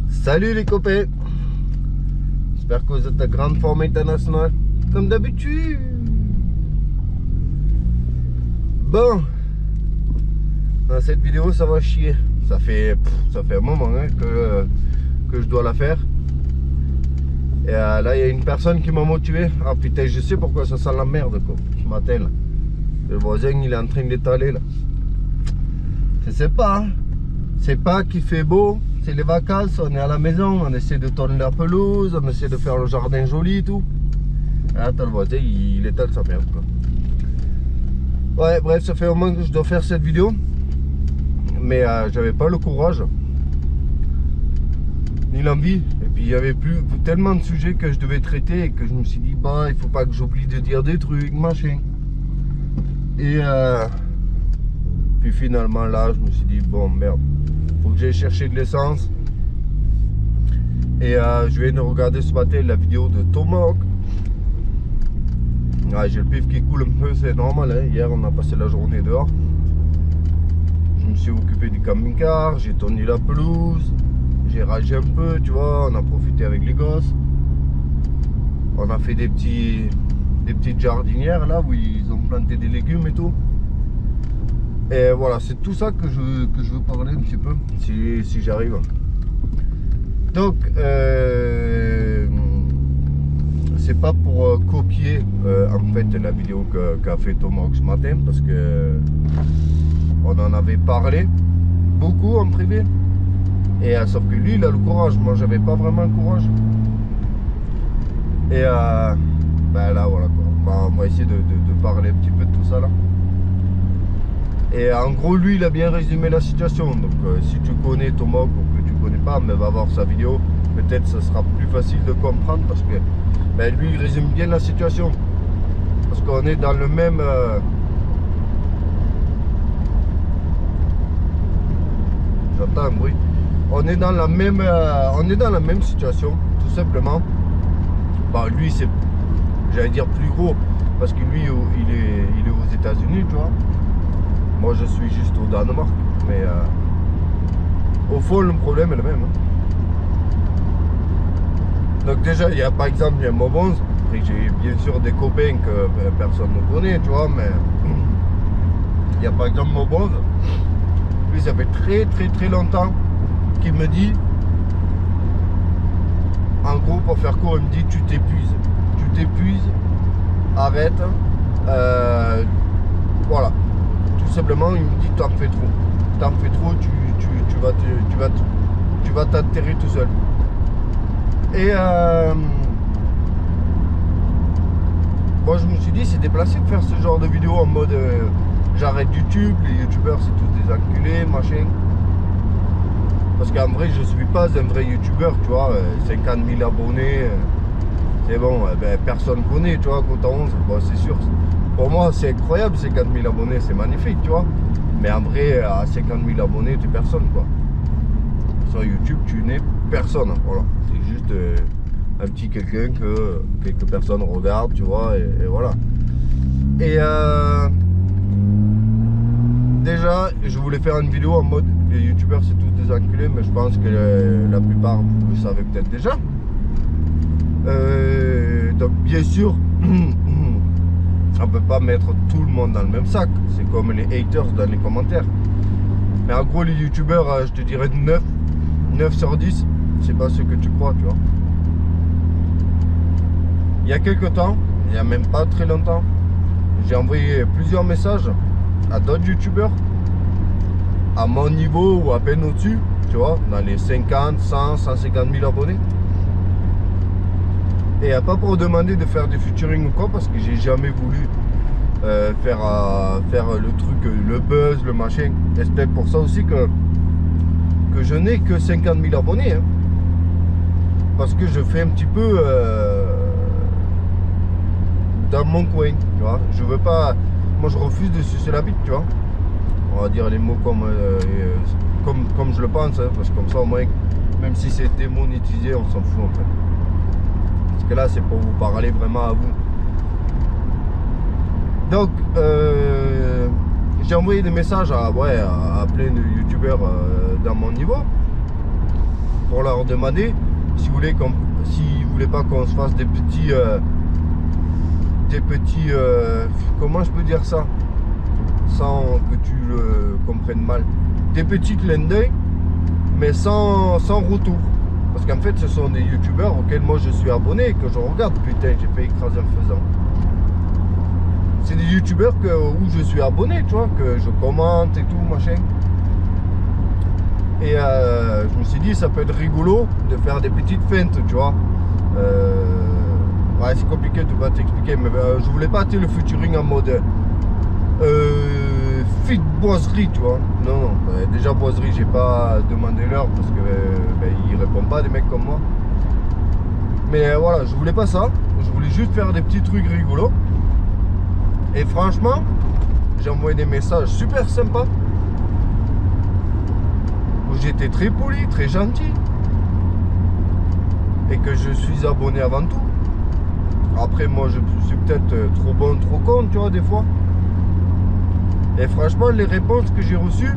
Salut les copains. J'espère que vous êtes de grande forme internationale, comme d'habitude. Bon, dans cette vidéo, ça va chier. Ça fait un moment hein, que je dois la faire. Et là, il y a une personne qui m'a motivé. Ah putain, je sais pourquoi ça sent la merde quoi. Ce matin là. Le voisin, il est en train d'étaler là. Je sais pas. Hein. C'est pas qu'il fait beau. C'est les vacances, on est à la maison, on essaie de tourner la pelouse, on essaie de faire le jardin joli et tout. Et là, t'as le voisin, il étale sa merde quoi. Ouais, bref, ça fait un moment que je dois faire cette vidéo. Mais j'avais pas le courage. Ni l'envie. Et puis il y avait plus tellement de sujets que je devais traiter et que je me suis dit, bah, il faut pas que j'oublie de dire des trucs, machin. Et puis finalement là, je me suis dit, bon, merde. Faut que j'aille chercher de l'essence. Et je viens de regarder ce matin la vidéo de Tomahawk. Ah, j'ai le pif qui coule un peu, c'est normal. Hein. Hier, on a passé la journée dehors. Je me suis occupé du camping-car, j'ai tourné la pelouse, j'ai ragé un peu, tu vois. On a profité avec les gosses. On a fait des petites jardinières là où ils ont planté des légumes et tout. Et voilà, c'est tout ça que je veux parler un petit peu, si j'arrive. Donc, c'est pas pour copier en fait la vidéo qu'a fait Tomahawk ce matin, parce que on en avait parlé beaucoup en privé. Et sauf que lui, il a le courage, moi j'avais pas vraiment le courage. Et ben là, voilà quoi. On va essayer de parler un petit peu de tout ça là. Et en gros, lui, il a bien résumé la situation. Donc, si tu connais Tomahawk ou que tu connais pas, mais va voir sa vidéo, peut-être ça sera plus facile de comprendre parce que ben, lui, il résume bien la situation. Parce qu'on est dans le même. J'entends un bruit. On est dans la même situation, tout simplement. Bon, lui, c'est, j'allais dire plus gros, parce que lui, il est aux États-Unis, tu vois. Moi je suis juste au Danemark, mais au fond le problème est le même. Hein. Donc déjà il y a par exemple il y a Mobons, et j'ai bien sûr des copains que personne ne connaît, tu vois, mais il y a par exemple Mobons, lui ça fait très longtemps qu'il me dit, en gros pour faire court, il me dit tu t'épuises, arrête, voilà. Tout simplement, il me dit t'en fais trop, tu vas t'atterrir tout seul. Et moi je me suis dit c'est déplacé de faire ce genre de vidéo en mode j'arrête YouTube, les youtubeurs c'est tous des enculés, machin. Parce qu'en vrai je suis pas un vrai youtubeur, tu vois, 50 000 abonnés, c'est bon, ben, personne connaît, tu vois, quand 11, bon c'est sûr. Pour moi, c'est incroyable, 50 000 abonnés, c'est magnifique, tu vois. Mais en vrai, à 50 000 abonnés, tu es personne, quoi. Sur YouTube, tu n'es personne, voilà. C'est juste un petit quelqu'un que quelques personnes regardent, tu vois, et voilà. Et déjà, je voulais faire une vidéo en mode, les youtubeurs, c'est tous des enculés, mais je pense que la plupart, vous le savez peut-être déjà. Donc, bien sûr... on peut pas mettre tout le monde dans le même sac. C'est comme les haters dans les commentaires. Mais en gros, les youtubeurs, je te dirais 9 sur 10, c'est pas ce que tu crois, tu vois. Il y a quelques temps, il n'y a même pas très longtemps, j'ai envoyé plusieurs messages à d'autres youtubeurs à mon niveau ou à peine au-dessus, tu vois, dans les 50, 100, 150 000 abonnés. Et pas pour demander de faire des featuring ou quoi, parce que j'ai jamais voulu faire le truc, le buzz, le machin. Et c'est peut-être pour ça aussi que je n'ai que 50 000 abonnés. Hein. Parce que je fais un petit peu dans mon coin, tu vois. Je veux pas, moi je refuse de sucer la bite, tu vois. On va dire les mots comme je le pense, hein, parce que comme ça au moins, même si c'est démonétisé, on s'en fout en fait. Parce que là c'est pour vous parler vraiment à vous. Donc j'ai envoyé des messages à plein de youtubeurs dans mon niveau pour leur demander s'ils voulaient pas qu'on se fasse des petits comment je peux dire ça sans que tu le comprennes mal, des petits clins d'œil mais sans retour, parce qu'en fait ce sont des youtubeurs auxquels moi je suis abonné et que je regarde. Putain, j'ai fait écraser en faisant. C'est des youtubeurs où je suis abonné, tu vois, que je commente et tout machin. Et je me suis dit ça peut être rigolo de faire des petites feintes, tu vois. Ouais, c'est compliqué de pas t'expliquer, mais je voulais pas le featuring en mode fit boiserie, tu vois. Non, déjà boiserie, j'ai pas demandé l'heure parce que ils répondent pas, des mecs comme moi. Mais voilà, je voulais pas ça, je voulais juste faire des petits trucs rigolos. Et franchement, j'ai envoyé des messages super sympas où j'étais très poli, très gentil et que je suis abonné avant tout. Après, moi, je suis peut-être trop bon, trop con, tu vois, des fois. Et franchement, les réponses que j'ai reçues,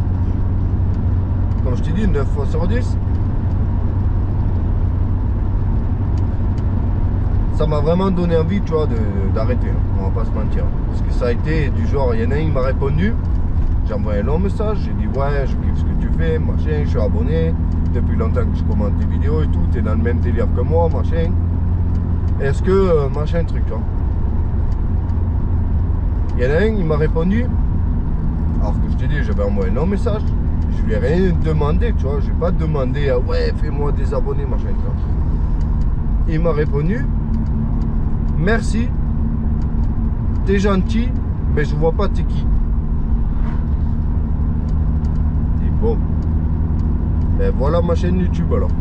comme je t'ai dit, 9 fois sur 10, ça m'a vraiment donné envie, tu vois, d'arrêter. On va pas se mentir. Parce que ça a été du genre, il y en a un qui m'a répondu. J'ai envoyé un long message, j'ai dit ouais, je kiffe ce que tu fais, machin, je suis abonné. Depuis longtemps que je commente tes vidéos et tout, t'es dans le même délire que moi, machin. Est-ce que machin truc, tu vois. Il y en a un, il m'a répondu, alors que je t'ai dit, j'avais envoyé un long message, je lui ai rien demandé, tu vois, je vais pas demandé ouais, fais-moi des abonnés, machin, tu vois. Il m'a répondu, merci, t'es gentil, mais je vois pas t'es qui. Je dis bon, ben voilà ma chaîne YouTube alors.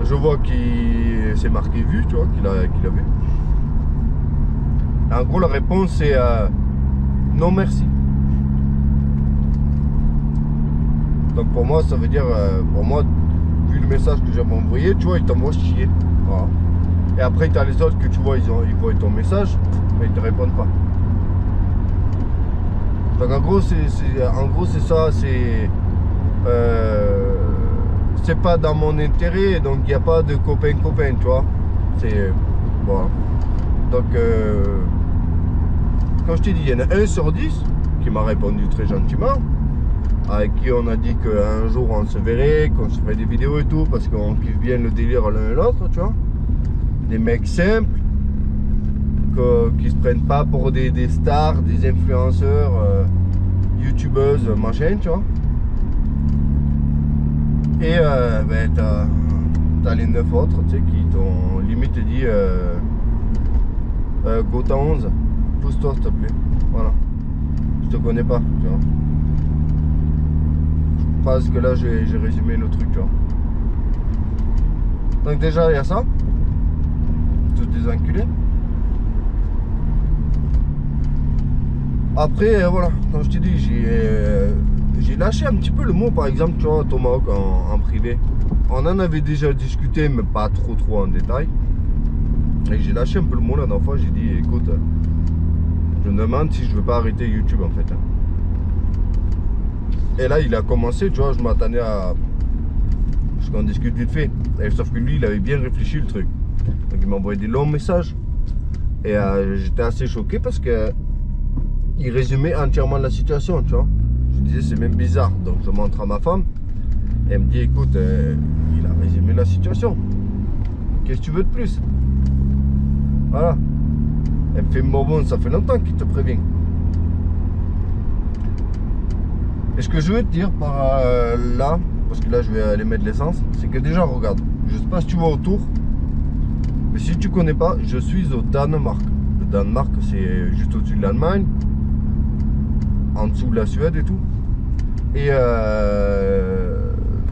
Je vois qu'il s'est marqué vu, tu vois, qu'il a vu. En gros, la réponse c'est non merci. Donc pour moi, ça veut dire, pour moi, vu le message que j'avais envoyé, tu vois, il t'envoie chier. Voilà. Et après, tu as les autres que tu vois, ils voient ton message, mais ils te répondent pas. Donc en gros, c'est ça, c'est pas dans mon intérêt, donc il n'y a pas de copain-copain, tu vois. C'est voilà. Donc quand je t'ai dit, il y en a 1 sur 10 qui m'a répondu très gentiment, avec qui on a dit qu'un jour on se verrait, qu'on se ferait des vidéos et tout, parce qu'on kiffe bien le délire l'un et l'autre, tu vois. Des mecs simples, qui se prennent pas pour des stars, des influenceurs, youtubeuses, machin, tu vois. Et ben, t'as les 9 autres, tu sais, qui t'ont limite dit Gotha 11, pousse-toi s'il te plaît. Voilà. Je te connais pas, tu vois. Je pense que là j'ai résumé le truc, tu vois. Donc déjà il y a ça. Tous des enculés. Après voilà, comme je t'ai dit, j'ai lâché un petit peu le mot, par exemple, tu vois, Tomahawk en privé. On en avait déjà discuté, mais pas trop en détail. Et j'ai lâché un peu le mot la dernière fois, j'ai dit, écoute, je me demande si je veux pas arrêter YouTube en fait. Et là, il a commencé, tu vois, je m'attendais à ce qu'on discute vite fait. Et, sauf que lui, il avait bien réfléchi le truc. Donc il m'a envoyé des longs messages. Et j'étais assez choqué parce que il résumait entièrement la situation, tu vois. Je disais c'est même bizarre, donc je montre à ma femme et elle me dit écoute, il a résumé la situation, qu'est-ce que tu veux de plus? Voilà. Elle me fait bon, ça fait longtemps qu'il te prévient. Et ce que je veux te dire par là, parce que là je vais aller mettre l'essence, c'est que déjà regarde, je sais pas si tu vois autour, mais si tu connais pas, je suis au Danemark. Le Danemark c'est juste au-dessus de l'Allemagne, en dessous de la Suède et tout. Et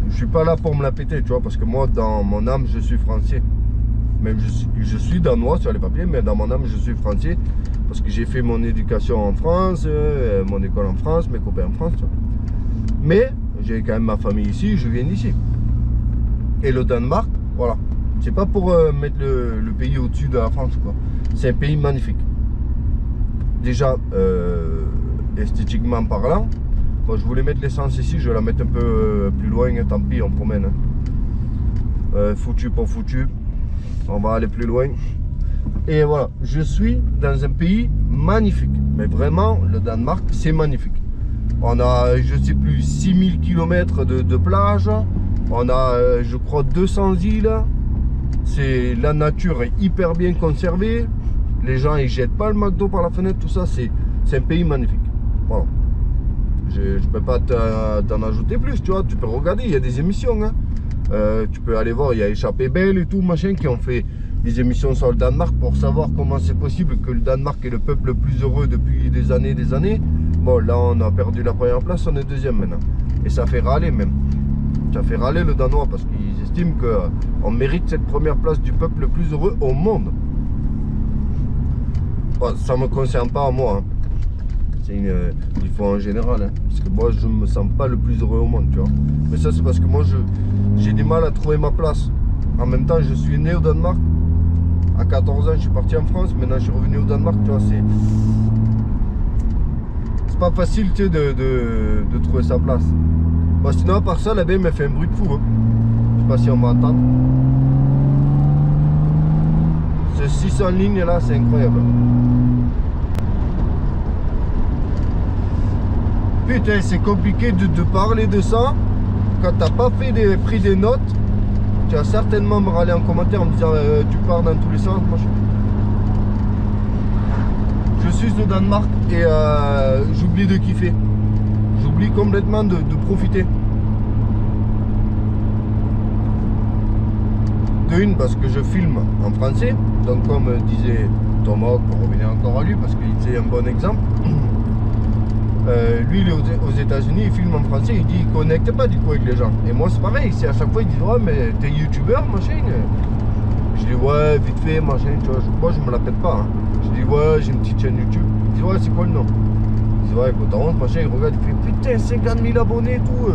je suis pas là pour me la péter, tu vois, parce que moi dans mon âme je suis français. Même je suis danois sur les papiers, mais dans mon âme je suis français parce que j'ai fait mon éducation en France, mon école en France, mes copains en France, tu vois. Mais j'ai quand même ma famille ici, je viens d'ici. Et le Danemark, voilà, c'est pas pour mettre le pays au-dessus de la France, quoi. C'est un pays magnifique. déjà esthétiquement parlant. Bon, je voulais mettre l'essence ici, je vais la mettre un peu plus loin, hein, tant pis, on promène. Hein. Foutu pour foutu, on va aller plus loin. Et voilà, je suis dans un pays magnifique, mais vraiment, le Danemark, c'est magnifique. On a, je sais plus, 6000 km de plage, on a, je crois, 200 îles. La nature est hyper bien conservée, les gens ils jettent pas le McDo par la fenêtre, tout ça, c'est un pays magnifique. Voilà. Je peux pas t'en ajouter plus, tu vois, tu peux regarder, il y a des émissions, hein. Tu peux aller voir, il y a Échappée Belle et tout, machin, qui ont fait des émissions sur le Danemark pour savoir comment c'est possible que le Danemark est le peuple le plus heureux depuis des années. Bon, là on a perdu la première place, on est deuxième maintenant. Et ça fait râler même. Ça fait râler le Danois parce qu'ils estiment qu'on mérite cette première place du peuple le plus heureux au monde. Bon, ça ne me concerne pas à moi. Hein. Il faut en général. Hein. Parce que moi je ne me sens pas le plus heureux au monde, tu vois. Mais ça c'est parce que moi j'ai du mal à trouver ma place. En même temps, je suis né au Danemark. À 14 ans, je suis parti en France. Maintenant, je suis revenu au Danemark. Tu vois, c'est pas facile, tu sais, de trouver sa place. Bon, sinon, à part ça, la baie me fait un bruit de fou. Hein. Je sais pas si on m'entend. Ce 600 lignes là, c'est incroyable. Putain, c'est compliqué de parler de ça quand t'as pas pris des notes. Tu vas certainement me râler en commentaire en me disant tu pars dans tous les sens. Moi, je suis au Danemark et j'oublie de kiffer. J'oublie complètement de profiter. De une, parce que je filme en français. Donc comme disait Thomas, pour revenir encore à lui, parce qu'il c'est un bon exemple. Lui il est aux États-Unis, il filme en français, il dit il connecte pas du coup avec les gens. Et moi c'est pareil, c'est à chaque fois il dit ouais mais t'es youtubeur machin. Je dis ouais vite fait machin, tu vois, moi je me la pète pas. Hein. Je dis ouais j'ai une petite chaîne YouTube. Il dit ouais c'est quoi le nom? Je dis ouais écoute t'as honte machin, il regarde, il fait putain 50 000 abonnés et tout.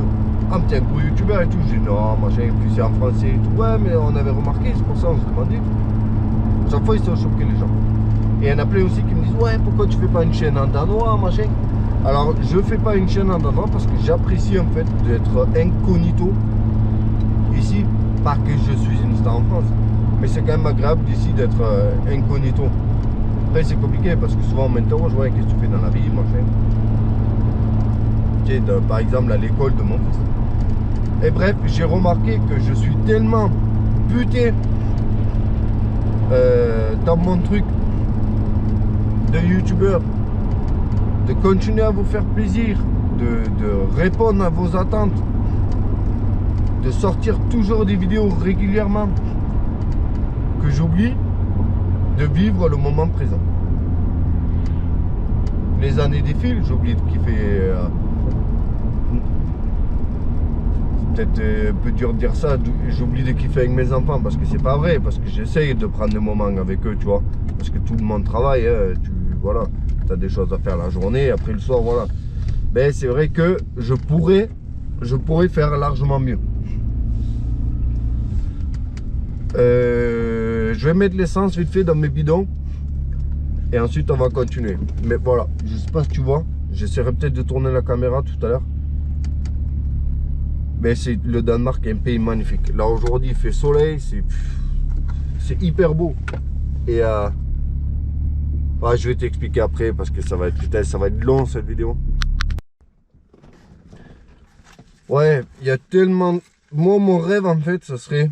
Ah mais t'es un gros youtubeur et tout. Je dis non machin, et puis c'est en français et tout. Ouais mais on avait remarqué, c'est pour ça on se demandait. À chaque fois ils sont choqués les gens. Et il y en a plein aussi qui me disent ouais pourquoi tu fais pas une chaîne en danois machin. Alors je fais pas une chaîne en danois parce que j'apprécie en fait d'être incognito ici, pas que je suis une star en France, mais c'est quand même agréable d'ici d'être incognito. Après c'est compliqué parce que souvent on m'interroge ouais qu'est-ce que tu fais dans la vie machin. Okay, par exemple à l'école de mon fils. Et bref, j'ai remarqué que je suis tellement buté dans mon truc de youtubeur, de continuer à vous faire plaisir, de répondre à vos attentes, de sortir toujours des vidéos régulièrement, que j'oublie de vivre le moment présent. Les années défilent, j'oublie de kiffer. Peut-être un peu dur de dire ça, j'oublie de kiffer avec mes enfants parce que c'est pas vrai, parce que j'essaye de prendre des moments avec eux, tu vois, parce que tout le monde travaille, hein, voilà. Tu as des choses à faire la journée, après le soir, voilà. Mais c'est vrai que je pourrais faire largement mieux. Je vais mettre l'essence vite fait dans mes bidons et ensuite on va continuer. Mais voilà, je sais pas si tu vois, j'essaierai peut-être de tourner la caméra tout à l'heure. Mais c'est le Danemark est un pays magnifique. Là aujourd'hui il fait soleil, c'est hyper beau. Et ouais, je vais t'expliquer après parce que ça va être long cette vidéo. Ouais, il y a tellement... Moi, mon rêve en fait, ça serait...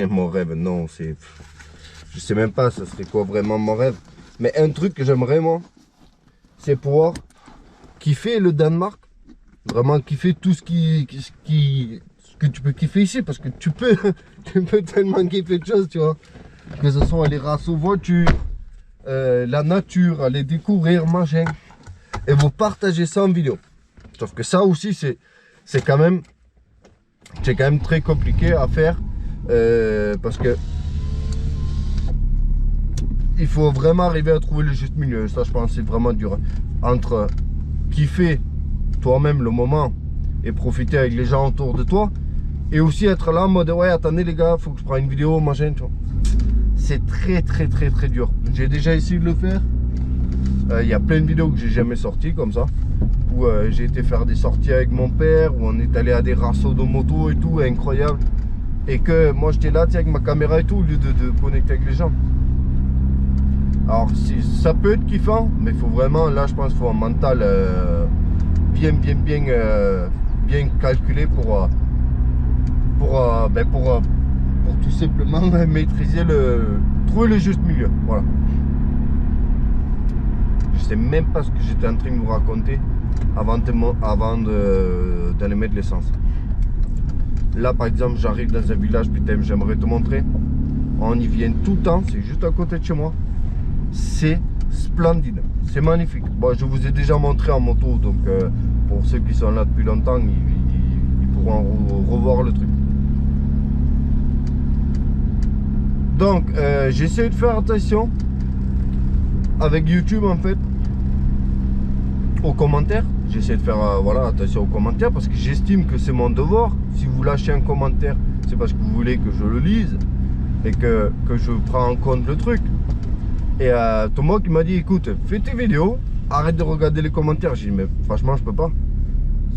Mon rêve, non, c'est... Je sais même pas, ça serait quoi vraiment mon rêve. Mais un truc que j'aimerais moi, c'est pouvoir kiffer le Danemark. Vraiment kiffer tout ce que tu peux kiffer ici. Parce que tu peux tellement kiffer de choses, tu vois. Que ce soit les races aux voitures, la nature, aller découvrir, machin, et vous partagez ça en vidéo. Sauf que ça aussi c'est quand même très compliqué à faire parce que il faut vraiment arriver à trouver le juste milieu. Ça je pense c'est vraiment dur entre kiffer toi-même le moment et profiter avec les gens autour de toi et aussi être là en mode ouais attendez les gars faut que je prenne une vidéo machin, tu vois. C'est très dur. J'ai déjà essayé de le faire. Il y a plein de vidéos que j'ai jamais sorties comme ça, où j'ai été faire des sorties avec mon père, où on est allé à des rassos de moto et tout, incroyable. Et que moi j'étais là avec ma caméra et tout, au lieu de connecter avec les gens. Alors ça peut être kiffant, mais il faut vraiment, là je pense qu'il faut un mental bien calculé pour tout simplement maîtriser trouver le juste milieu. Voilà. Je sais même pas ce que j'étais en train de vous raconter avant d'aller mettre l'essence. Là par exemple j'arrive dans un village, putain j'aimerais te montrer. On y vient tout le temps, c'est juste à côté de chez moi. C'est splendide, c'est magnifique. Bon, je vous ai déjà montré en moto, donc pour ceux qui sont là depuis longtemps, ils pourront revoir le truc. Donc j'essaie de faire attention avec YouTube en fait aux commentaires. J'essaie de faire voilà, attention aux commentaires parce que j'estime que c'est mon devoir. Si vous lâchez un commentaire, c'est parce que vous voulez que je le lise et que je prends en compte le truc. Et Thomas qui m'a dit écoute, fais tes vidéos, arrête de regarder les commentaires. J'ai dit mais franchement je peux pas.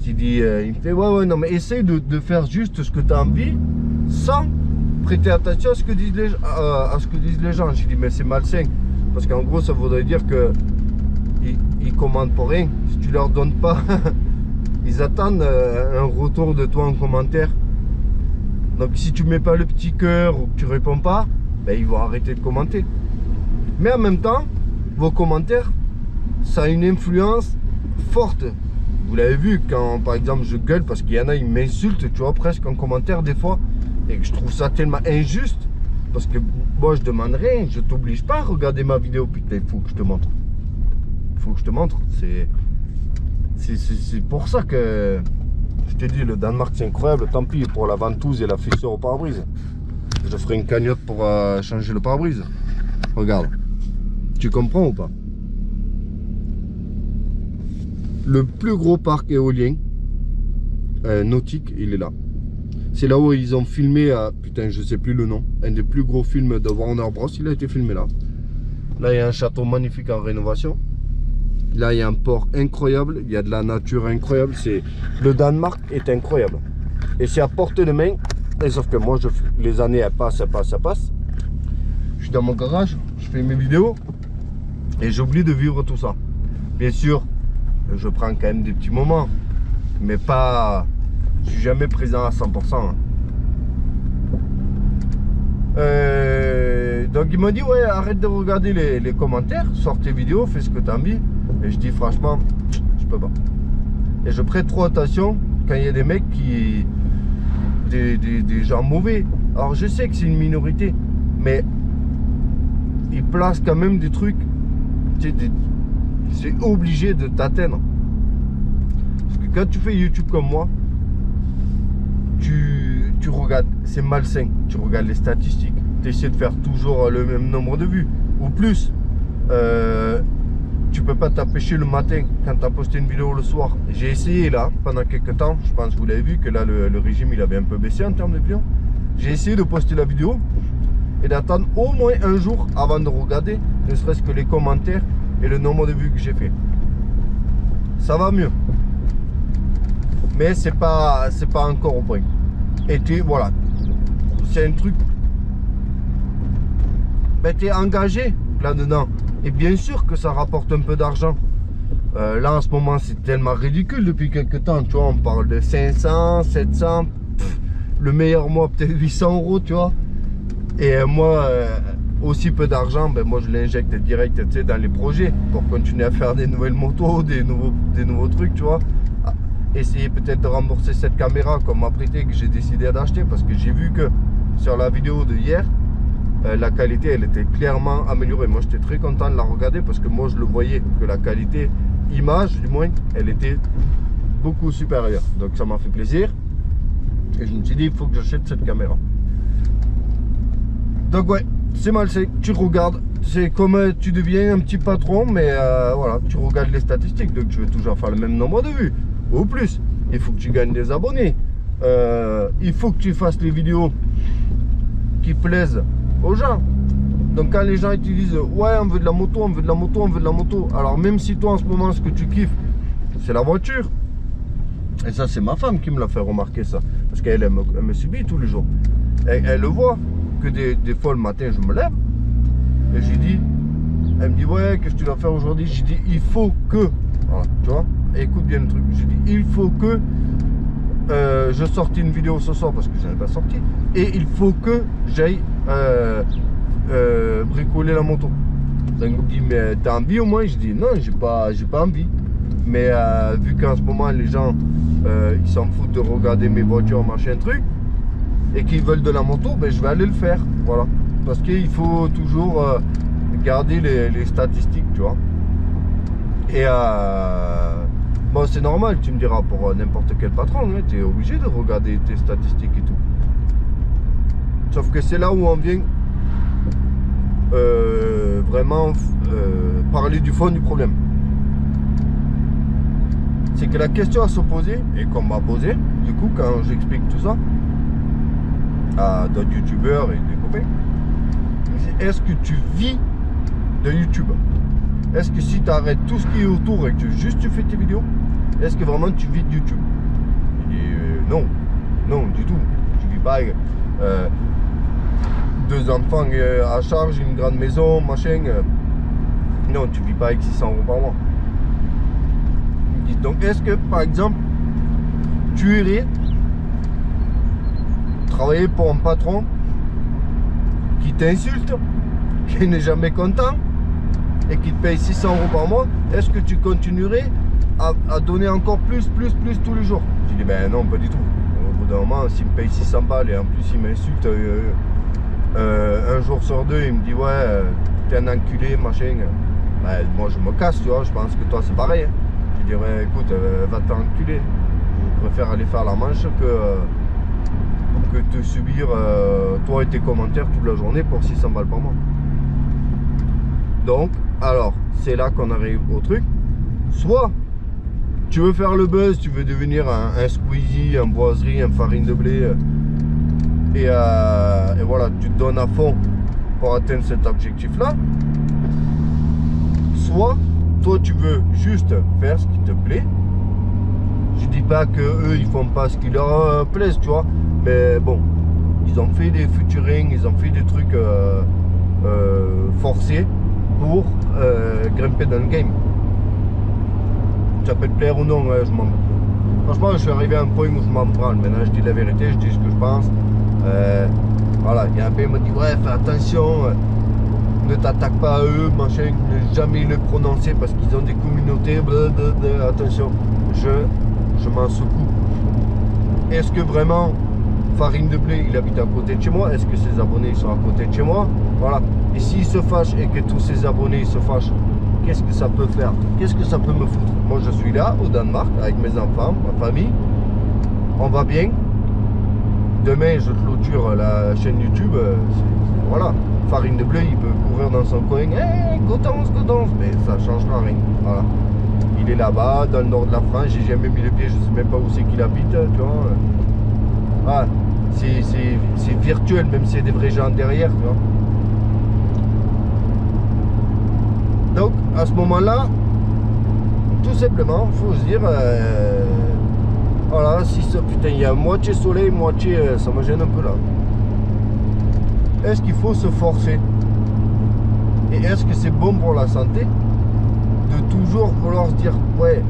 Il me fait ouais non mais essaye de faire juste ce que tu as envie sans prêter attention à ce que disent les gens. J'ai dit mais c'est malsain parce qu'en gros ça voudrait dire que ils commandent pour rien. Si tu leur donnes pas ils attendent un retour de toi en commentaire. Donc si tu mets pas le petit cœur ou que tu réponds pas, ben, ils vont arrêter de commenter. Mais en même temps, vos commentaires, ça a une influence forte. Vous l'avez vu quand par exemple je gueule parce qu'il y en a, ils m'insultent, tu vois, presque en commentaire des fois. Et que je trouve ça tellement injuste. Parce que moi je demande rien, je t'oblige pas à regarder ma vidéo. Putain, il faut que je te montre. Il faut que je te montre. C'est pour ça que je te dis, le Danemark c'est incroyable. Tant pis pour la ventouse et la fissure au pare-brise. Je ferai une cagnotte pour changer le pare-brise. Regarde. Tu comprends ou pas? Le plus gros parc éolien nautique, il est là. C'est là où ils ont filmé, putain je sais plus le nom, un des plus gros films de Warner Bros, il a été filmé là. Là il y a un château magnifique en rénovation. Là il y a un port incroyable, il y a de la nature incroyable. Le Danemark est incroyable. Et c'est à portée de main, et sauf que moi les années elles passent. Je suis dans mon garage, je fais mes vidéos et j'oublie de vivre tout ça. Bien sûr, je prends quand même des petits moments, mais pas... Je suis jamais présent à 100%. Hein. Donc il m'a dit ouais, arrête de regarder les commentaires, sors tes vidéos, fais ce que tu as envie. Et je dis franchement, je peux pas. Et je prête trop attention quand il y a des mecs qui... Des gens mauvais. Alors je sais que c'est une minorité, mais ils placent quand même des trucs, c'est obligé de t'atteindre. Parce que quand tu fais YouTube comme moi, tu regardes, c'est malsain, tu regardes les statistiques, tu essaies de faire toujours le même nombre de vues ou plus. Tu peux pas t'empêcher le matin quand tu as posté une vidéo le soir. J'ai essayé là pendant quelques temps, je pense que vous l'avez vu que là le régime il avait un peu baissé en termes de vidéos. J'ai essayé de poster la vidéo et d'attendre au moins un jour avant de regarder ne serait-ce que les commentaires et le nombre de vues que j'ai fait. Ça va mieux, mais c'est pas encore au point. Et voilà, c'est un truc, ben, tu es engagé là-dedans et bien sûr que ça rapporte un peu d'argent. Là en ce moment c'est tellement ridicule depuis quelques temps, tu vois, on parle de 500, 700, le meilleur mois peut-être 800 €, tu vois. Et moi aussi peu d'argent, ben moi je l'injecte direct, tu sais, dans les projets pour continuer à faire des nouvelles motos, des nouveaux trucs, tu vois. Essayer peut-être de rembourser cette caméra qu'on m'a prêté, que j'ai décidé d'acheter parce que j'ai vu que sur la vidéo de hier la qualité elle était clairement améliorée. Moi j'étais très content de la regarder parce que moi je le voyais que la qualité image du moins elle était beaucoup supérieure, donc ça m'a fait plaisir et je me suis dit il faut que j'achète cette caméra. Donc ouais, c'est malsain, tu regardes, c'est comme tu deviens un petit patron, mais voilà, tu regardes les statistiques, donc tu veux toujours faire le même nombre de vues ou plus. Il faut que tu gagnes des abonnés, il faut que tu fasses les vidéos qui plaisent aux gens. Donc quand les gens ils te disent ouais on veut de la moto, on veut de la moto, on veut de la moto. Alors même si toi en ce moment ce que tu kiffes c'est la voiture. Et ça c'est ma femme qui me l'a fait remarquer ça. Parce qu'elle elle me subit tous les jours. Elle le voit que des fois le matin je me lève. Et j'ai dit, elle me dit ouais qu'est-ce que tu dois faire aujourd'hui. J'ai dit il faut que, voilà, tu vois, écoute bien le truc. J'ai dit il faut que je sorte une vidéo ce soir parce que je n'en ai pas sorti. Et il faut que j'aille bricoler la moto. Donc il me dit mais t'as envie au moins? Je dis non j'ai pas envie. Mais vu qu'en ce moment les gens ils s'en foutent de regarder mes voitures machin truc et qu'ils veulent de la moto, ben je vais aller le faire. Voilà. Parce qu'il faut toujours garder les statistiques, tu vois. Et bon c'est normal, tu me diras pour n'importe quel patron, hein, tu es obligé de regarder tes statistiques et tout. Sauf que c'est là où on vient vraiment parler du fond du problème. C'est que la question à se poser, et qu'on m'a posé, du coup, quand j'explique tout ça à d'autres youtubeurs et des copains, est-ce que tu vis de YouTube? Est-ce que si tu arrêtes tout ce qui est autour et que juste tu fais tes vidéos, est-ce que vraiment tu vis de YouTube? Je dis non, non du tout. Tu vis pas 2 enfants à charge, une grande maison, machin. Non, tu vis pas avec 600 € par mois. Donc est-ce que par exemple tu irais travailler pour un patron qui t'insulte, qui n'est jamais content et qui te paye 600 € par mois? Est-ce que tu continuerais à donner encore plus tous les jours? Je dis ben non, pas du tout. Au bout d'un moment, s'il me paye 600 balles et en plus il m'insulte un jour sur 2, il me dit ouais t'es un enculé machin, ben, moi je me casse, tu vois. Je pense que toi c'est pareil, hein. Je dirais écoute va t'enculer, je préfère aller faire la manche que te subir toi et tes commentaires toute la journée pour 600 balles par mois. Donc alors c'est là qu'on arrive au truc. Soit tu veux faire le buzz, tu veux devenir un Squeezie, un Boiserie, un Farine de Blé et voilà, tu te donnes à fond pour atteindre cet objectif là. Soit toi tu veux juste faire ce qui te plaît. Je dis pas que eux ils font pas ce qui leur plaise, tu vois, mais bon, ils ont fait des featuring, ils ont fait des trucs forcés pour grimper dans le game. Ça peut te plaire ou non, je m'en... Franchement je suis arrivé à un point où je m'en branle. Maintenant je dis la vérité, je dis ce que je pense. Voilà, il y a un peu qui m'a dit ouais fais attention, ne t'attaque pas à eux, machin, ne jamais le prononcer parce qu'ils ont des communautés, blablabla. Attention, je m'en secoue. Est-ce que vraiment Farine de Blé il habite à côté de chez moi? Est-ce que ses abonnés sont à côté de chez moi? Voilà. Et s'il se fâche et que tous ses abonnés se fâchent, qu'est-ce que ça peut faire? Qu'est-ce que ça peut me foutre? Moi je suis là au Danemark avec mes enfants, ma famille, on va bien. Demain je clôture la chaîne YouTube, voilà. Farine de Blé, il peut courir dans son coin, hey, Godance, mais ça changera rien. Voilà. Il est là-bas, dans le nord de la France, j'ai jamais mis le pied, je sais même pas où c'est qu'il habite, tu vois. Ah, c'est virtuel, même s'il y a des vrais gens derrière, tu vois. Donc, à ce moment-là, tout simplement, il faut se dire, voilà, si ça, putain, il y a moitié soleil, moitié, ça me gêne un peu là. Est-ce qu'il faut se forcer? Et est-ce que c'est bon pour la santé de toujours vouloir se dire ouais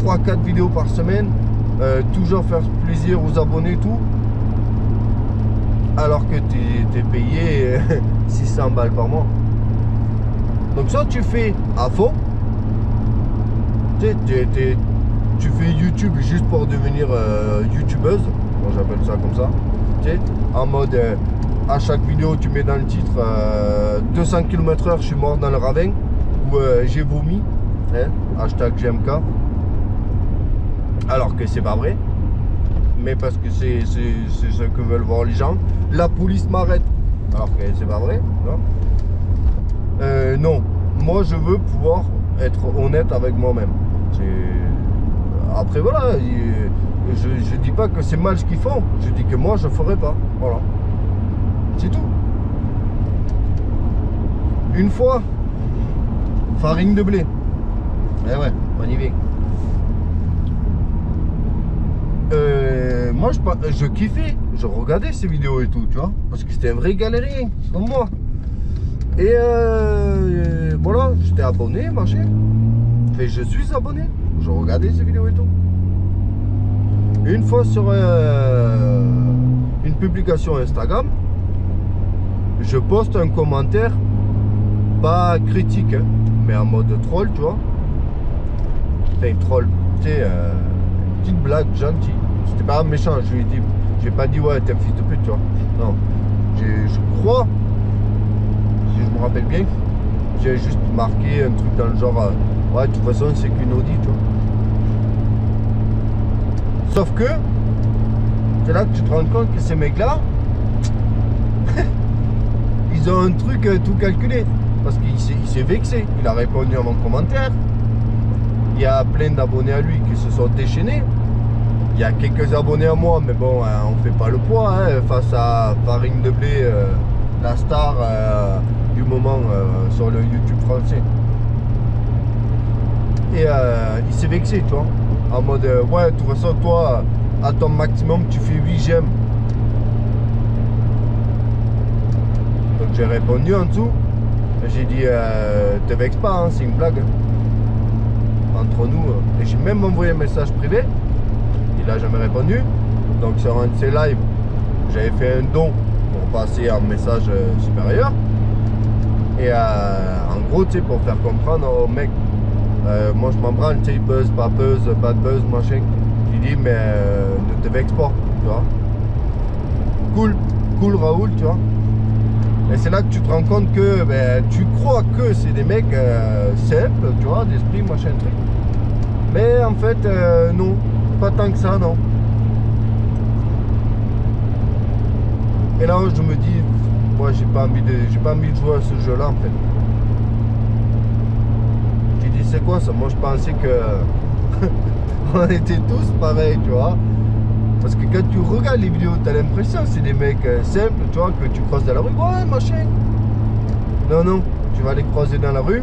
3-4 vidéos par semaine, toujours faire plaisir aux abonnés et tout, alors que tu es payé 600 balles par mois? Donc soit tu fais à fond, tu fais YouTube juste pour devenir youtubeuse, moi j'appelle ça comme ça, en mode à chaque vidéo tu mets dans le titre 200 km/h je suis mort dans le ravin, ou j'ai vomi, hein, hashtag GMK, alors que c'est pas vrai, mais parce que c'est ce que veulent voir les gens. La police m'arrête alors que c'est pas vrai, non. Non, moi je veux pouvoir être honnête avec moi-même. Après voilà, je dis pas que c'est mal ce qu'ils font, je dis que moi je ferai pas, voilà, c'est tout. une fois, farine de blé. Eh ouais, magnifique. Moi je kiffais, je regardais ces vidéos et tout, tu vois, parce que c'était un vrai galérien, comme moi. Et voilà, j'étais abonné, machin. Enfin, je suis abonné, je regardais ces vidéos et tout. Une fois sur une publication Instagram, je poste un commentaire, pas critique, hein, mais en mode troll, tu vois. Enfin, troll, tu sais, une petite blague gentille. C'était pas méchant, je lui ai dit, j'ai pas dit ouais, t'es un fils de pute, tu vois. Non, je crois, si je me rappelle bien, j'ai juste marqué un truc dans le genre, ouais, de toute façon, c'est qu'une Audi, tu vois. Sauf que, c'est là que tu te rends compte que ces mecs-là, ils ont un truc tout calculé. Parce qu'il s'est vexé, il a répondu à mon commentaire. Il y a plein d'abonnés à lui qui se sont déchaînés. Il y a quelques abonnés à moi, mais bon, on fait pas le poids face à Farine de Blé, la star du moment sur le YouTube français. Et il s'est vexé, tu vois. En mode, ouais, de toute façon, toi, à ton maximum, tu fais 8 j'aime. Donc j'ai répondu en dessous. J'ai dit, te vexe pas, hein, c'est une blague. Entre nous. Et j'ai même envoyé un message privé. Il n'a jamais répondu. Donc sur un de ses lives, j'avais fait un don pour passer en message supérieur. Et en gros, tu sais, pour faire comprendre au mec, moi je m'en branle, tu sais, buzz, pas de buzz, machin. Il dit, mais ne te vexe pas, tu vois. Cool Raoul, tu vois. Et c'est là que tu te rends compte que ben, tu crois que c'est des mecs simples, tu vois, d'esprit, machin, truc. Mais en fait, non, pas tant que ça, non. Et là, je me dis, moi, j'ai pas envie de jouer à ce jeu-là, en fait. J'ai dit, c'est quoi ça? Moi, je pensais que on était tous pareils, tu vois. Parce que quand tu regardes les vidéos, tu as l'impression que c'est des mecs simples, tu vois, que tu croises dans la rue, ouais, machin. Non, tu vas les croiser dans la rue,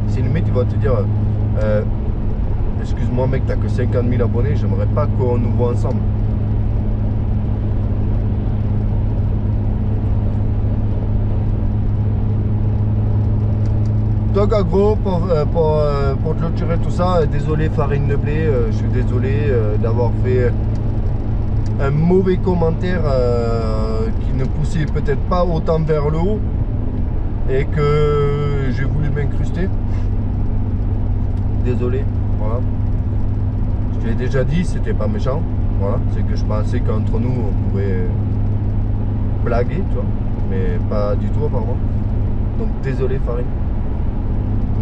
c'est limite, ils vont te dire, excuse-moi mec, t'as que 50 000 abonnés, j'aimerais pas qu'on nous voit ensemble. Donc en gros, pour clôturer tout ça, désolé Farine de Blé, je suis désolé d'avoir fait un mauvais commentaire qui ne poussait peut-être pas autant vers le haut et que j'ai voulu m'incruster. Désolé, voilà. Je l'ai déjà dit, c'était pas méchant. Voilà, c'est que je pensais qu'entre nous on pouvait blaguer, tu vois, mais pas du tout apparemment. Donc désolé Farine.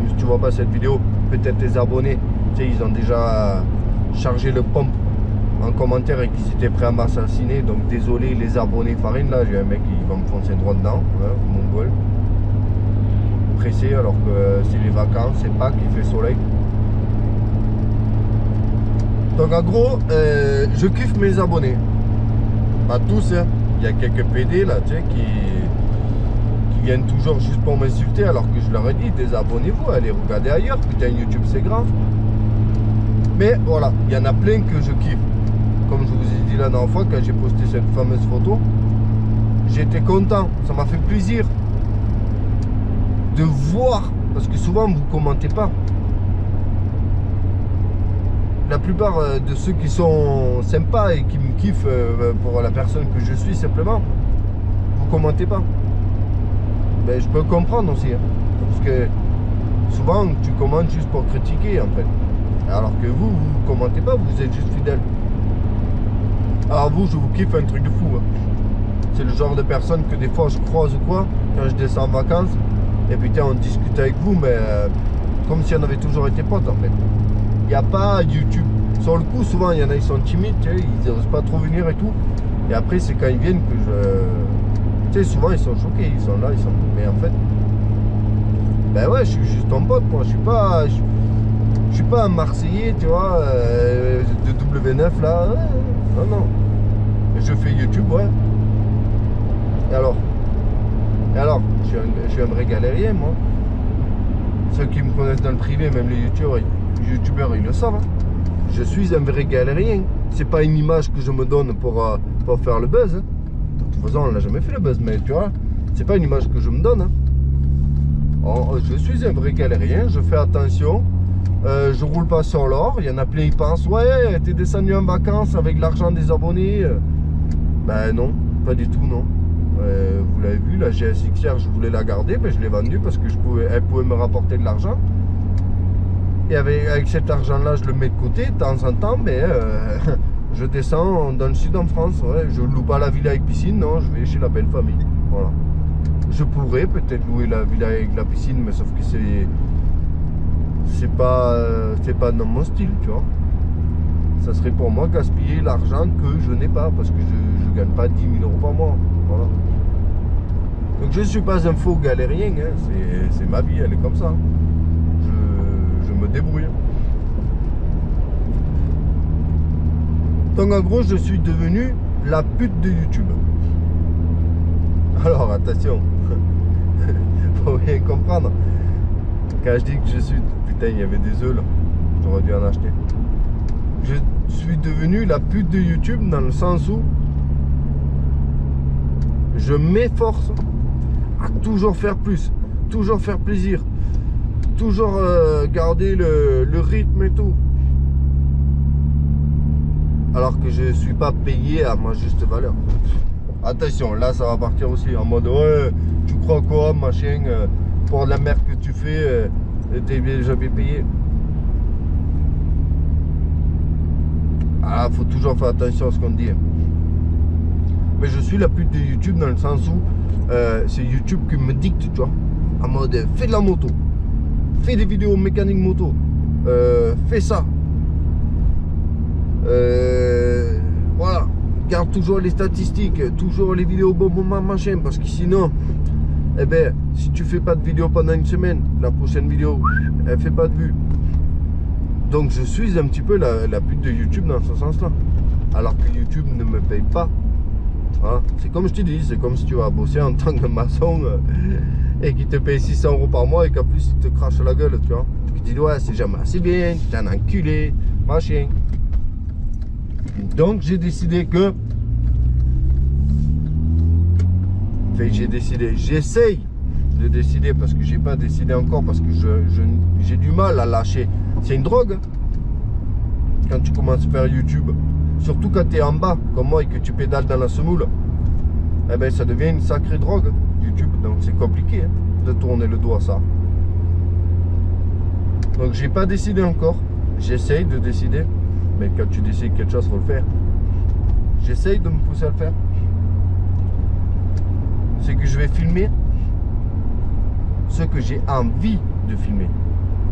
Si tu vois pas cette vidéo, peut-être tes abonnés, tu sais, ils ont déjà chargé le pompe en commentaire et qu'ils étaient prêts à m'assassiner. Donc désolé les abonnés Farine, là j'ai un mec qui va me foncer droit dedans, mongol. Pressé alors que c'est les vacances, c'est Pâques, il fait soleil. Donc en gros, je kiffe mes abonnés. Pas tous, hein. Il y a quelques PD là, tu sais, qui viennent toujours juste pour m'insulter alors que je leur ai dit, désabonnez-vous, allez regarder ailleurs, putain YouTube c'est grand. Mais voilà, il y en a plein que je kiffe. Comme je vous ai dit la dernière fois, quand j'ai posté cette fameuse photo, j'étais content, ça m'a fait plaisir de voir, parce que souvent vous commentez pas. La plupart de ceux qui sont sympas et qui me kiffent pour la personne que je suis simplement, vous commentez pas. Ben, je peux comprendre aussi, hein, parce que souvent tu commentes juste pour critiquer en fait, alors que vous commentez pas, vous êtes juste fidèle. Alors vous, je vous kiffe un truc de fou, hein. C'est le genre de personne que des fois je croise ou quoi, quand je descends en vacances, et putain on discute avec vous, mais comme si on avait toujours été potes en fait. Il n'y a pas YouTube. Sur le coup, souvent il y en a, ils sont timides, tu sais, ils n'osent pas trop venir et tout, et après c'est quand ils viennent que je... Tu sais, souvent ils sont choqués, ils sont là, ils sont... Mais en fait, ben ouais, je suis juste ton pote, moi. Je suis pas un Marseillais, tu vois, de W9 là. Non. Je fais YouTube, ouais. Et alors, Et alors, je suis un vrai galérien, moi. Ceux qui me connaissent dans le privé, même les youtubeurs, ils le savent. Hein. Je suis un vrai galérien. C'est pas une image que je me donne pour faire le buzz. Hein. De toute façon, on n'a jamais fait le buzz, mais tu vois, c'est pas une image que je me donne. Hein. Je suis un vrai galérien, je fais attention. Je roule pas sur l'or. Il y en a plein qui pensent, ouais, t'es descendu en vacances avec l'argent des abonnés. Ben non, pas du tout, non. Vous l'avez vu, la GSX-R, je voulais la garder, mais je l'ai vendue parce que elle pouvait me rapporter de l'argent. Et avec cet argent-là, je le mets de côté de temps en temps, mais je descends dans le sud en France. Ouais. Je ne loue pas la villa avec piscine, non, je vais chez la belle famille. Voilà. Je pourrais peut-être louer la villa avec la piscine, mais sauf que c'est pas dans mon style, tu vois. Ça serait pour moi gaspiller l'argent que je n'ai pas, parce que je ne gagne pas 10 000 euros par mois. Voilà. Donc je ne suis pas un faux galérien, hein. C'est ma vie, elle est comme ça. Je me débrouille. Donc en gros, je suis devenu la pute de YouTube. Alors attention, faut bien comprendre. Quand je dis que je suis... Putain, il y avait des œufs là, j'aurais dû en acheter. Je suis devenu la pute de YouTube dans le sens où je m'efforce à toujours faire plus, toujours faire plaisir, toujours garder le rythme et tout. Alors que je ne suis pas payé à ma juste valeur. Attention, là ça va partir aussi en mode ouais, tu crois quoi, machin, pour la merde que tu fais, t'es déjà bien payé. Ah, faut toujours faire attention à ce qu'on dit. Mais je suis la pute de YouTube dans le sens où c'est YouTube qui me dicte, tu vois. En mode, fais de la moto, fais des vidéos mécanique moto, fais ça. Voilà, garde toujours les statistiques, toujours les vidéos bon moment machin, parce que sinon, eh ben, si tu fais pas de vidéo pendant une semaine, la prochaine vidéo, elle fait pas de vues. Donc je suis un petit peu la pute de YouTube dans ce sens-là. Alors que YouTube ne me paye pas. Voilà. C'est comme je te dis, c'est comme si tu vas bosser en tant que maçon et qu'il te paye 600 euros par mois et qu'en plus il te crache la gueule, tu vois. Tu te dis ouais, c'est jamais assez bien, t'es un enculé, machin. Donc j'ai décidé que... Enfin j'essaye de décider parce que j'ai pas décidé encore, parce que j'ai du mal à lâcher. C'est une drogue quand tu commences à faire YouTube, surtout quand tu es en bas comme moi et que tu pédales dans la semoule. Eh ben ça devient une sacrée drogue YouTube, donc c'est compliqué hein, de tourner le dos à ça. Donc j'ai pas décidé encore, j'essaye de décider, mais quand tu décides quelque chose, faut le faire. J'essaye de me pousser à le faire. C'est que je vais filmer ce que j'ai envie de filmer.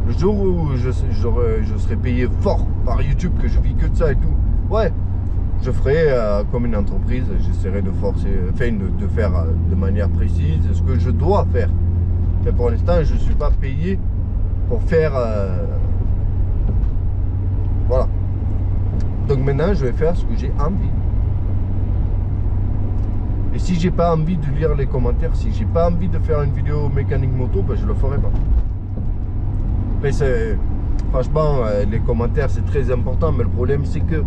Le jour où je serai payé fort par YouTube, que je vis que de ça et tout, ouais, je ferai comme une entreprise, j'essaierai de forcer, enfin de faire de manière précise ce que je dois faire. Mais pour l'instant, je ne suis pas payé pour faire... voilà. Donc maintenant, je vais faire ce que j'ai envie. Et si j'ai pas envie de lire les commentaires, si j'ai pas envie de faire une vidéo mécanique moto, ben je le ferai pas. Mais franchement, les commentaires c'est très important, mais le problème c'est que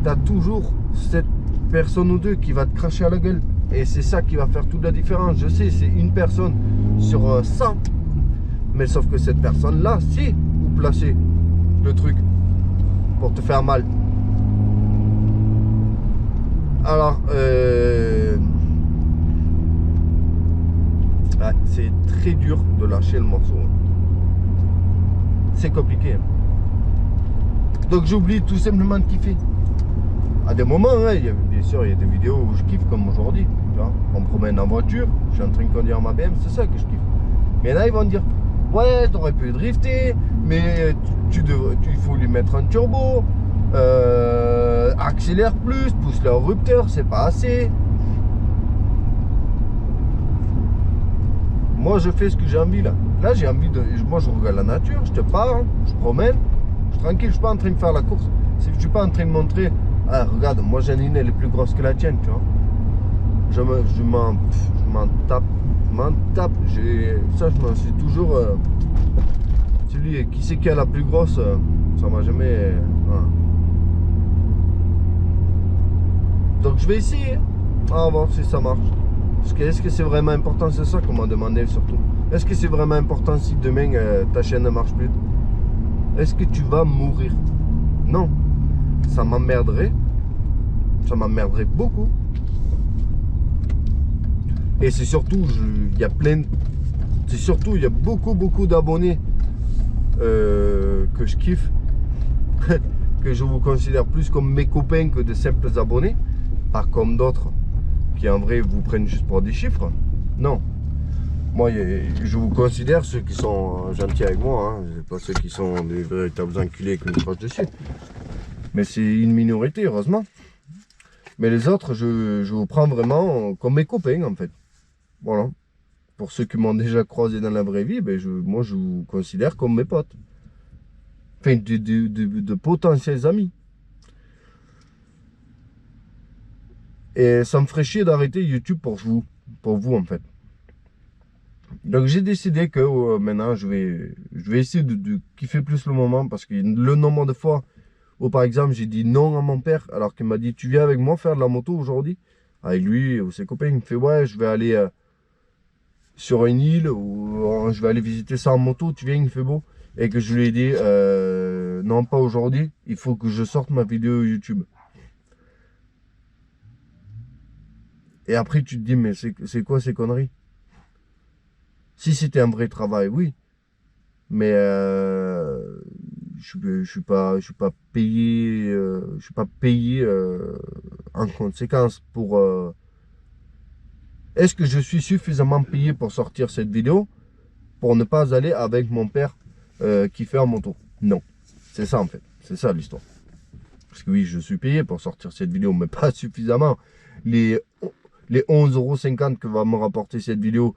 tu as toujours cette personne ou deux qui va te cracher à la gueule. Et c'est ça qui va faire toute la différence. Je sais, c'est une personne sur 100. Mais sauf que cette personne-là sait où placer le truc pour te faire mal. Alors, ouais, c'est très dur de lâcher le morceau. C'est compliqué. Donc j'oublie tout simplement de kiffer. À des moments, hein, bien sûr, il y a des vidéos où je kiffe comme aujourd'hui. On me promène en voiture, je suis en train de conduire ma BM, c'est ça que je kiffe. Mais là, ils vont dire, ouais, t'aurais pu drifter, mais il faut lui mettre un turbo, accélère plus, pousse le rupteur, c'est pas assez. Moi, je fais ce que j'ai envie là. Là, j'ai envie de... Moi, je regarde la nature, je te parle, je promène, je suis tranquille, je suis pas en train de faire la course. Je suis pas en train de montrer, ah, regarde, moi, Janine, elle est plus grosse que la tienne, tu vois. Je m'en tape m'en tape. Ça, je m'en suis toujours. Celui qui c'est qui a la plus grosse, ça m'a jamais. Voilà. Donc je vais essayer. On va voir si ça marche. Parce que est-ce que c'est vraiment important? C'est ça qu'on m'a demandé surtout. Est-ce que c'est vraiment important si demain ta chaîne ne marche plus? Est-ce que tu vas mourir? Non. Ça m'emmerderait. Ça m'emmerderait beaucoup. Et c'est surtout, il y a plein. C'est surtout, il y a beaucoup d'abonnés que je kiffe. Que je vous considère plus comme mes copains que de simples abonnés. Pas comme d'autres qui en vrai vous prennent juste pour des chiffres. Non. Moi, je vous considère ceux qui sont gentils avec moi. Hein. Pas ceux qui sont des véritables enculés qui me crachent dessus. Mais c'est une minorité, heureusement. Mais les autres, je vous prends vraiment comme mes copains, en fait. Voilà. Pour ceux qui m'ont déjà croisé dans la vraie vie, ben moi, je vous considère comme mes potes. Enfin, de potentiels amis. Et ça me ferait chier d'arrêter YouTube pour vous, en fait. Donc j'ai décidé que maintenant je vais essayer de kiffer plus le moment, parce que le nombre de fois où par exemple j'ai dit non à mon père alors qu'il m'a dit tu viens avec moi faire de la moto aujourd'hui, avec lui ou ses copains, il me fait ouais je vais aller sur une île ou je vais aller visiter ça en moto, tu viens, il fait beau, et que je lui ai dit non pas aujourd'hui, il faut que je sorte ma vidéo YouTube. Et après tu te dis mais c'est quoi ces conneries? Si c'était un vrai travail, oui. Mais je suis pas payé, en conséquence pour. Est-ce que je suis suffisamment payé pour sortir cette vidéo pour ne pas aller avec mon père qui fait en moto? Non, c'est ça en fait, c'est ça l'histoire. Parce que oui, je suis payé pour sortir cette vidéo, mais pas suffisamment. Les 11,50 € que va me rapporter cette vidéo,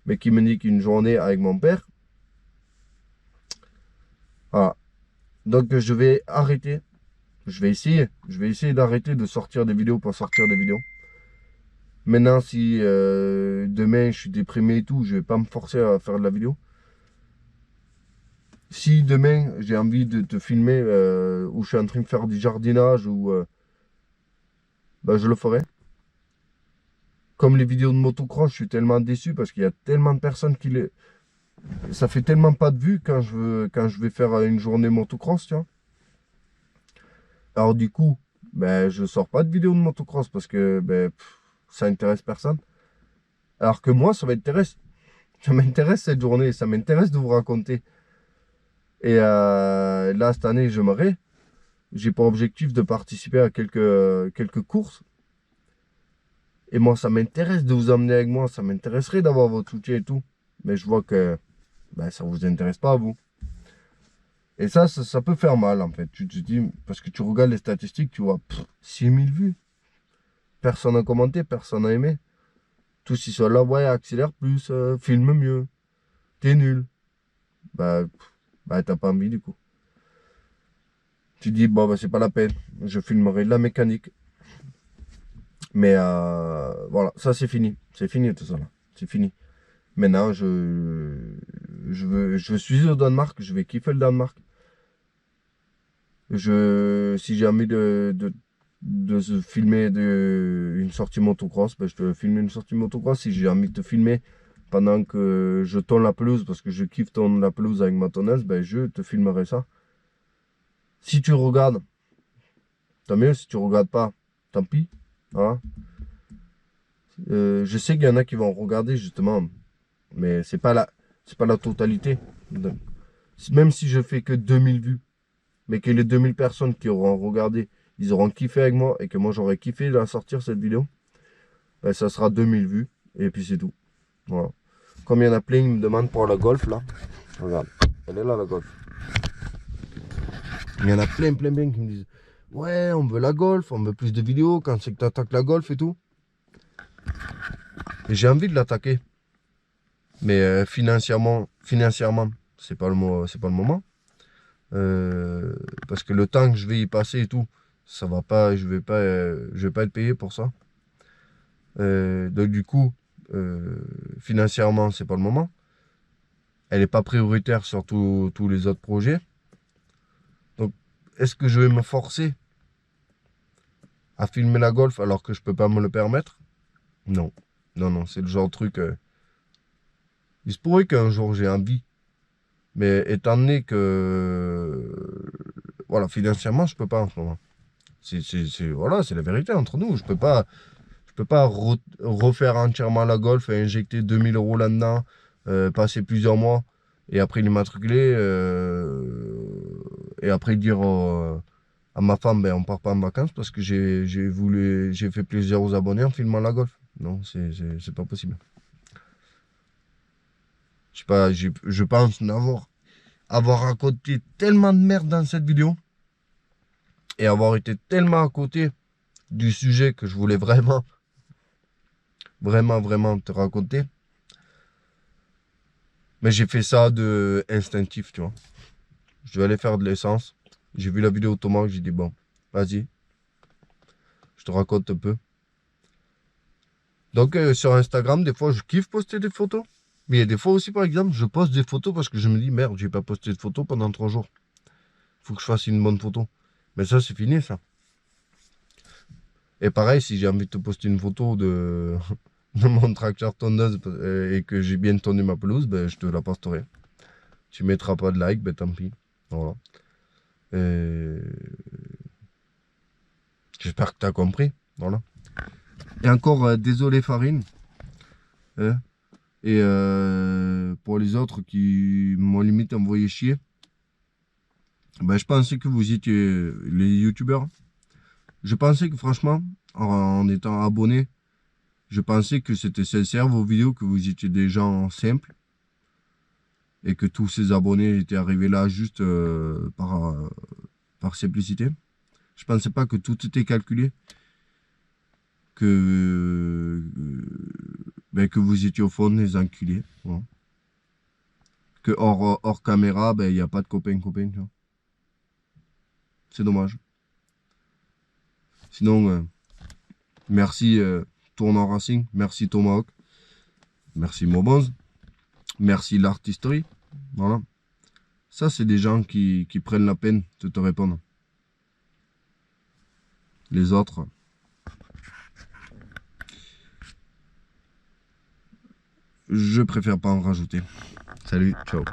mais qui me nique une journée avec mon père. Voilà. Donc je vais arrêter. Je vais essayer d'arrêter de sortir des vidéos pour sortir des vidéos. Maintenant, si demain je suis déprimé et tout, je vais pas me forcer à faire de la vidéo. Si demain j'ai envie de te filmer où je suis en train de faire du jardinage, ou ben, je le ferai. Comme les vidéos de motocross, je suis tellement déçu parce qu'il y a tellement de personnes qui les. Ça fait tellement pas de vues quand je vais faire une journée motocross, tu vois. Alors du coup, ben, je sors pas de vidéos de motocross parce que ben, ça intéresse personne. Alors que moi, ça m'intéresse. Ça m'intéresse cette journée, ça m'intéresse de vous raconter. Et là, cette année, j'aimerais. J'ai pour objectif de participer à quelques courses. Et moi, ça m'intéresse de vous emmener avec moi. Ça m'intéresserait d'avoir votre soutien et tout. Mais je vois que ben, ça ne vous intéresse pas à vous. Et ça peut faire mal en fait. Tu te dis, parce que tu regardes les statistiques, tu vois 6000 vues. Personne n'a commenté, personne n'a aimé. Tous ils sont là, ouais, accélère plus, filme mieux. T'es nul. Bah t'as pas envie du coup. Tu dis, bon, bah, c'est pas la peine. Je filmerai de la mécanique. Mais voilà, ça c'est fini. C'est fini tout ça là. C'est fini. Maintenant, je suis au Danemark. Je vais kiffer le Danemark. Si j'ai envie de se filmer une sortie motocross, ben je te filme une sortie motocross. Si j'ai envie de te filmer pendant que je tonne la pelouse, parce que je kiffe tonner la pelouse avec ma tonneuse, ben je te filmerai ça. Si tu regardes, tant mieux. Si tu regardes pas, tant pis. Voilà. Je sais qu'il y en a qui vont regarder justement, mais c'est pas la totalité. Donc, même si je fais que 2000 vues, mais que les 2000 personnes qui auront regardé, ils auront kiffé avec moi, et que moi j'aurais kiffé la sortir cette vidéo, ben, ça sera 2000 vues, et puis c'est tout. Voilà. Comme il y en a plein, ils me demandent pour la Golf là. Regarde, elle est là la Golf. Il y en a plein qui me disent ouais, on veut la Golf, on veut plus de vidéos quand c'est que tu attaques la Golf et tout. Et j'ai envie de l'attaquer. Mais financièrement, c'est pas le moment. Parce que le temps que je vais y passer et tout, ça va pas, je vais pas être payé pour ça. Donc du coup, financièrement, c'est pas le moment. Elle n'est pas prioritaire sur tous les autres projets. Donc, est-ce que je vais me forcer à filmer la golf alors que je peux pas me le permettre? Non. Non, non, c'est le genre de truc... il se pourrait qu'un jour j'ai envie. Mais étant donné que... Voilà, financièrement, je peux pas en ce moment. Voilà, c'est la vérité entre nous. Je peux pas refaire entièrement la golf et injecter 2000 € là-dedans, passer plusieurs mois et après l'immatriculer et après dire à ma femme, ben, on part pas en vacances parce que j'ai fait plaisir aux abonnés en filmant la golf. Non, c'est pas possible. Je sais pas, je pense avoir raconté tellement de merde dans cette vidéo et avoir été tellement à côté du sujet que je voulais vraiment te raconter. Mais j'ai fait ça de instinctif, tu vois. Je devais aller faire de l'essence. J'ai vu la vidéo de Thomas, j'ai dit bon, vas-y. Je te raconte un peu. Donc sur Instagram, des fois, je kiffe poster des photos. Mais il y a des fois aussi, par exemple, je poste des photos parce que je me dis, merde, j'ai pas posté de photos pendant 3 jours. Faut que je fasse une bonne photo. Mais ça, c'est fini, ça. Et pareil, si j'ai envie de te poster une photo de mon tracteur tondeuse et que j'ai bien tondu ma pelouse, ben, je te la posterai. Tu mettras pas de like, ben tant pis. Voilà. J'espère que tu as compris. Voilà. Et encore, désolé Farine. Hein. Et pour les autres qui m'ont limite envoyé chier, ben, je pensais que vous étiez les youtubeurs. Je pensais que franchement, en étant abonné, je pensais que c'était sincère vos vidéos, que vous étiez des gens simples. Et que tous ces abonnés étaient arrivés là juste par simplicité. Je pensais pas que tout était calculé. Que vous étiez au fond des enculés. Voilà. Que hors caméra, ben, il n'y a pas de copain-copain. C'est dommage. Sinon, merci Tournant Racing, merci Tomahawk, merci Mobonz, merci l'Art History. Voilà. Ça, c'est des gens qui prennent la peine de te répondre. Les autres, je préfère pas en rajouter. Salut, ciao.